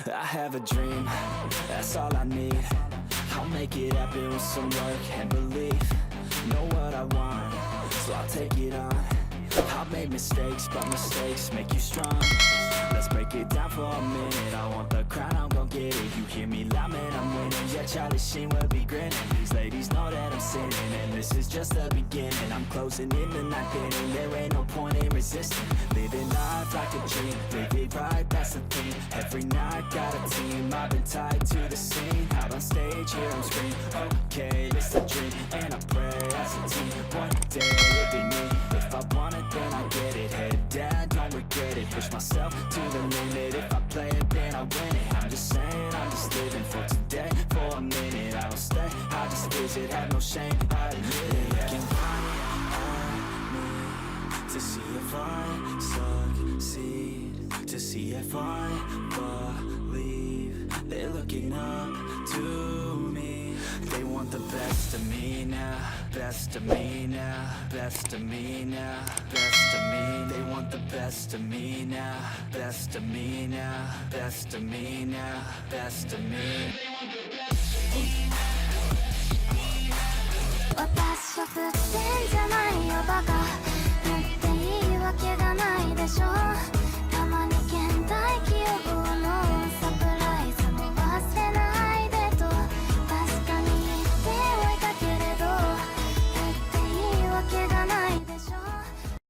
I have a dream, that's all I need. I'll make it happen with some work and belief. Know what I want, so I'll take it on. I've made mistakes, but mistakes make you strong. Let's break it down for a minute. I want the crown, I'm gon' get it. You hear me loud, man, I'm winning. Yeah, Charlie Sheen will be grinning. These ladies know that I'm sinning, and this is just the beginning. I'm closing in the ninth inning. There ain't no point in resisting. Living life like a dream, live it right, that's the theme. Every night got a team, I've been tied to the scene. Out on stage, here I'm screaming. Okay, it's a dream, and I pray as a team. One day it'll be me. If I want it, then I get it. Head down, don't regret it. Push myself to the limit. If I play it, then I win it. I'm just saying, I'm just living for today. For a minute, I don't stay, I just visit. Have no shame, I admit it. Looking right at me to see if I succeed, to see if I believe. They're looking up to me. They want the best of me now, best of me now, best of me now, best of me. They want the best of me now, best of me now, best of me now, best of me. They want the best of me.